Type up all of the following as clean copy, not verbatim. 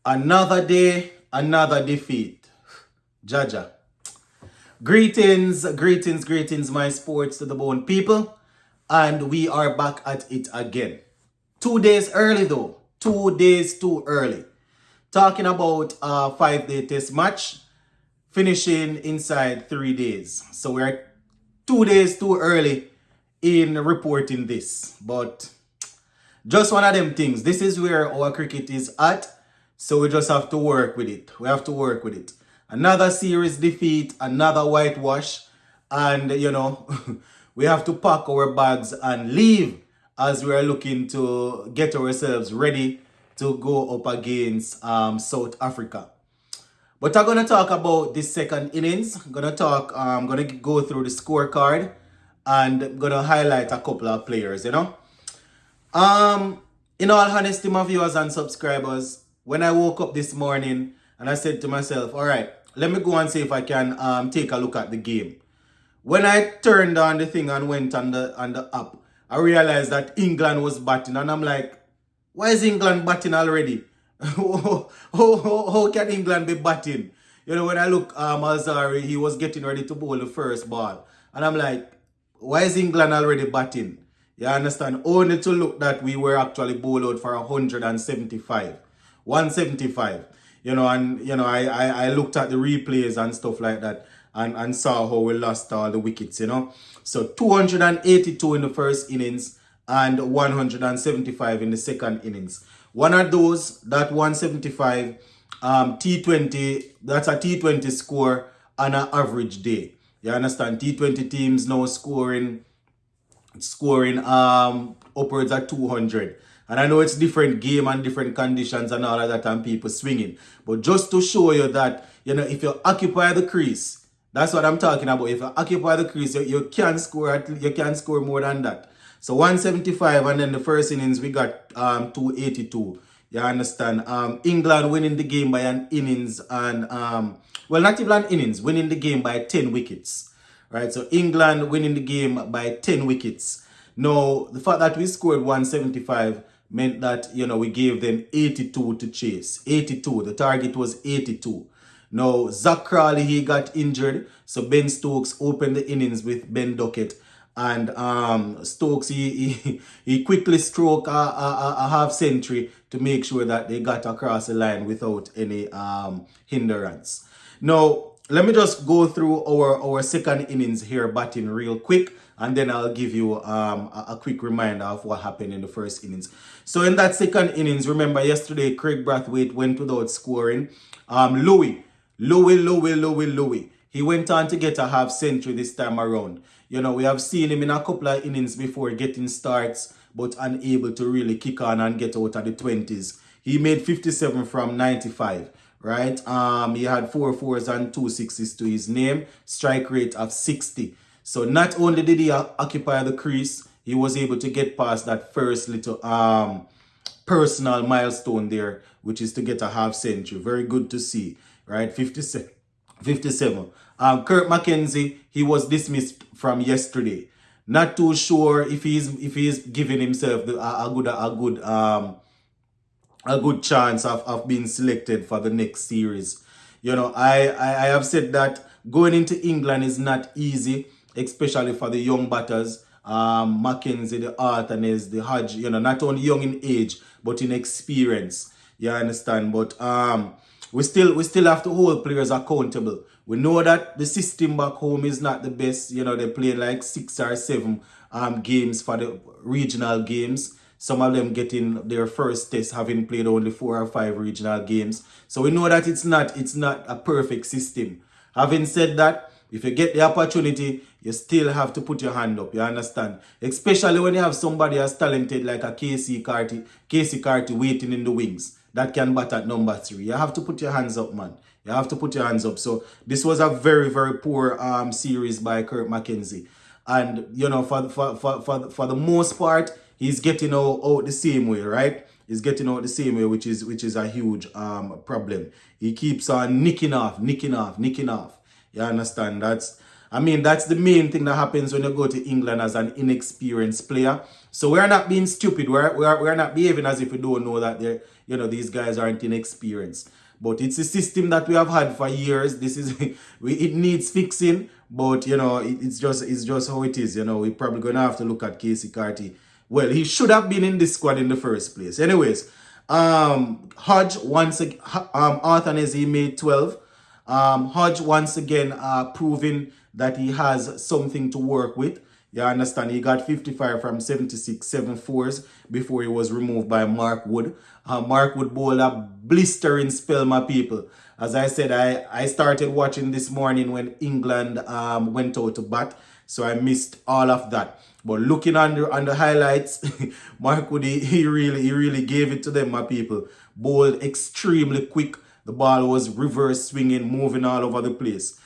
Another day, another defeat. Jaja. Greetings, my sports to the bone people. And we are back at it again. 2 days early though. 2 days too early. Talking about a 5-day test match, finishing inside 3 days. So we're 2 days too early in reporting this. But just one of them things. This is where our cricket is at. So we just have to work with it. We have to work with it. Another series defeat, another whitewash. And, we have to pack our bags and leave as we are looking to get ourselves ready to go up against South Africa. But I'm going to talk about this second innings. I'm going to go through the scorecard and I'm going to highlight a couple of players, In all honesty, my viewers and subscribers, when I woke up this morning and I said to myself, all right, let me go and see if I can take a look at the game. When I turned on the thing and went on the app, I realized that England was batting and I'm like, why is England batting already? how can England be batting? When I look, Alzari, he was getting ready to bowl the first ball. And I'm like, why is England already batting? You understand? Only to look that we were actually bowled out for 175. 175. I looked at the replays and stuff like that and saw how we lost all the wickets, So 282 in the first innings and 175 in the second innings. One of those, that 175, T20, that's a T20 score on an average day. You understand? T20 teams now scoring upwards of 200. And I know it's different game and different conditions and all of that and people swinging. But just to show you that, if you occupy the crease, that's what I'm talking about. If you occupy the crease, you can score more than that. So 175 and then the first innings we got 282. You understand? England winning the game by an innings and not even an innings, winning the game by 10 wickets. Right, so England winning the game by 10 wickets. Now, the fact that we scored 175 meant that, we gave them 82 to chase. 82. The target was 82. Now, Zach Crawley, he got injured. So Ben Stokes opened the innings with Ben Duckett. And Stokes, he quickly struck a half century to make sure that they got across the line without any hindrance. Now, let me just go through our second innings here batting real quick, and then I'll give you a quick reminder of what happened in the first innings. So in that second innings, remember yesterday Craig Brathwaite went without scoring. Louis. He went on to get a half century this time around. We have seen him in a couple of innings before getting starts, but unable to really kick on and get out of the 20s. He made 57 from 95. Right? He had 4 fours and 2 sixes to his name, strike rate of 60. So not only did he occupy the crease, he was able to get past that first little personal milestone there, which is to get a half century. Very good to see, right? 57. Kurt McKenzie, he was dismissed from yesterday. Not too sure if he's giving himself a good chance of being selected for the next series. I have said that going into England is not easy, especially for the young batters. Mackenzie, the Arthanes, the Hodge, not only young in age, but in experience. You understand? But we still have to hold players accountable. We know that the system back home is not the best. They play like 6 or 7 games for the regional games. Some of them getting their first test having played only 4 or 5 regional games. So we know that it's not a perfect system. Having said that, if you get the opportunity, you still have to put your hand up. You understand? Especially when you have somebody as talented like a Casey Carty waiting in the wings that can bat at number 3. You have to put your hands up, man. You have to put your hands up. So this was a very, very poor series by Kurt McKenzie. And, for the most part, he's getting out the same way, right? He's getting out the same way, which is a huge problem. He keeps on nicking off. You understand? I mean, that's the main thing that happens when you go to England as an inexperienced player. So we're not being stupid. We're not behaving as if we don't know that they're, these guys aren't inexperienced. But it's a system that we have had for years. This is it needs fixing, but it's just how it is. We're probably gonna have to look at Casey Carty. Well, he should have been in this squad in the first place. Anyways, Hodge once again, Arthur he made 12. Hodge once again proving that he has something to work with. You understand? He got 55 from 76, 7 4s before he was removed by Mark Wood. Mark Wood bowled a blistering spell, my people. As I said, I started watching this morning when England went out to bat, so I missed all of that. But looking on the highlights, Mark Wood, he really gave it to them, my people. Bowled extremely quick. The ball was reverse swinging, moving all over the place.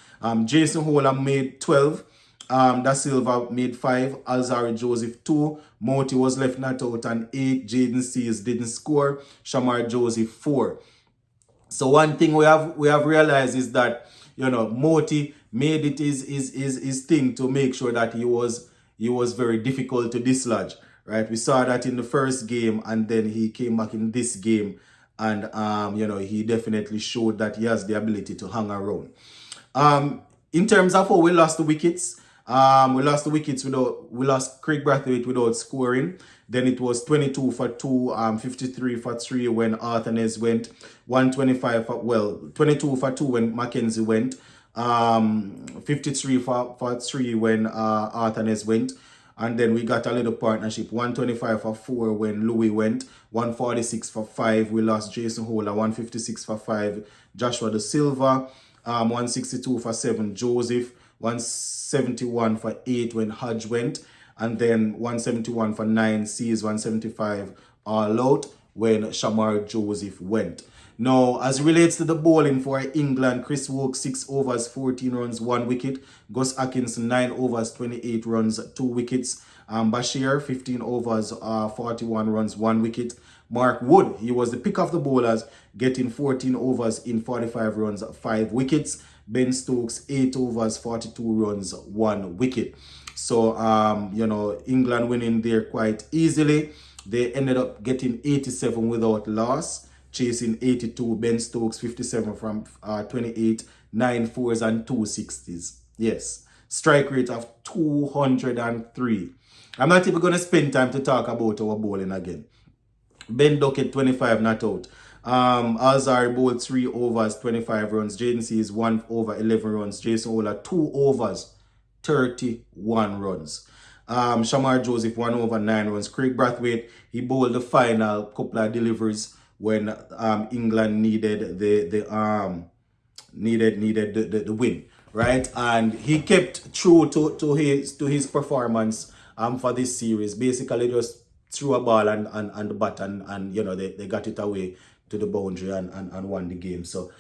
Jason Holland made 12. Da Silva made 5. Alzari Joseph 2. Moti was left not out and 8. Jaden Seals didn't score. Shamar Joseph 4. So one thing we have realized is that Moti made it his thing to make sure that he was very difficult to dislodge. Right? We saw that in the first game, and then he came back in this game, and he definitely showed that he has the ability to hang around. In terms of how we lost the wickets, we lost Craig Brathwaite without scoring. Then it was 22 for 2, 53 for 3 when Arthanes went, 22 for 2 when Mackenzie went, 53 for 3 when Arthanes went. And then we got a little partnership, 125 for 4 when Louis went, 146 for 5. We lost Jason Holder, 156 for 5. Joshua Da Silva, 162 for 7. Joseph, 171 for 8 when Hodge went. And then 171 for 9. Seas, 175 all out when Shamar Joseph went. Now, as it relates to the bowling for England, Chris Woke 6 overs, 14 runs, 1 wicket. Gus Atkinson 9 overs, 28 runs, 2 wickets. Bashir 15 overs, 41 runs, 1 wicket. Mark Wood, he was the pick of the bowlers, getting 14 overs in 45 runs, 5 wickets. Ben Stokes 8 overs, 42 runs, 1 wicket. So, England winning there quite easily. They ended up getting 87 without loss, chasing 82. Ben Stokes 57 from 28, 9 4s and 2 60s. Yes, strike rate of 203. I'm not even going to spend time to talk about our bowling again. Ben Duckett 25 not out. Alzari bowled 3 overs, 25 runs. Jaden Seas 1 over, 11 runs. Jason Ola 2 overs, 31 runs. Shamar Joseph 1 over, 9 runs. Craig Brathwaite, he bowled the final couple of deliveries when England needed the win, right? And he kept true to his performance for this series. Basically just threw a ball and the bat and they got it away to the boundary and won the game. So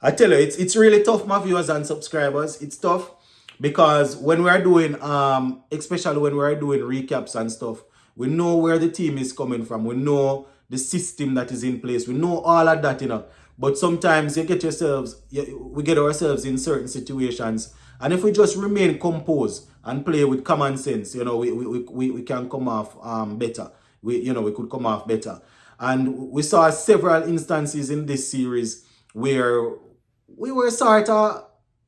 I tell you, it's really tough, my viewers and subscribers. It's tough because when we're doing especially when we're doing recaps and stuff, we know where the team is coming from. We know the system that is in place. We know all of that, But sometimes we get ourselves in certain situations. And if we just remain composed and play with common sense, we can come off better. We could come off better. And we saw several instances in this series where we were sort of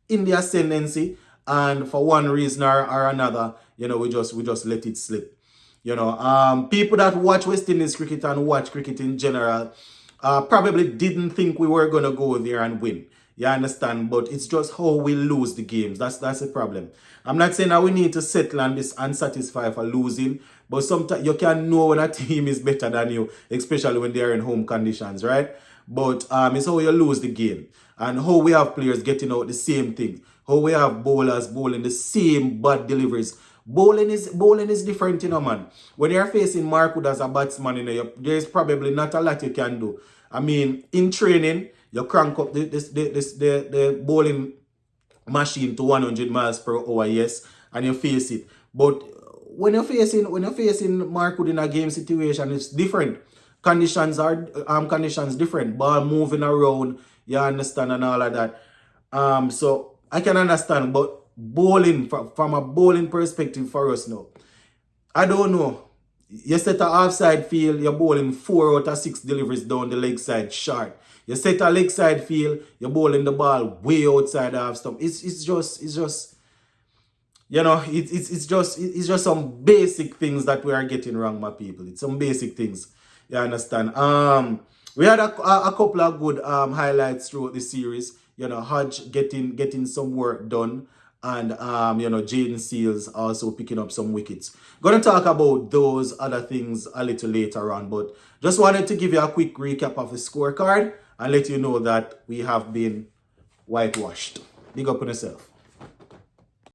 in the ascendancy, and for one reason or another, we just let it slip. People that watch West Indies cricket and watch cricket in general probably didn't think we were going to go there and win. You understand? But it's just how we lose the games. That's the problem. I'm not saying that we need to settle and be unsatisfied for losing, but sometimes you can know when a team is better than you, especially when they are in home conditions, right? But it's how you lose the game and how we have players getting out the same thing. How we have bowlers bowling the same bad deliveries. Bowling is different, man. When you're facing Mark Wood as a batsman, there's probably not a lot you can do. I mean, in training, you crank up the bowling machine to 100 miles per hour, yes, and you face it. But when you're facing Mark Wood in a game situation, it's different. Conditions are different. Ball moving around, you understand, and all of that. So I can understand, but bowling, from a bowling perspective for us now. I don't know. You set a offside field, you're bowling 4 out of 6 deliveries down the leg side short. You set a leg side field, you're bowling the ball way outside the half stump. It's just you know, it's just some basic things that we are getting wrong, my people. It's some basic things. You understand? We had a couple of good highlights throughout the series. You know, Hodge getting some work done, and you know, Jaden Seals also picking up some wickets. Gonna talk about those other things a little later on, but just wanted to give you a quick recap of the scorecard and let you know that we have been whitewashed. Big up on yourself.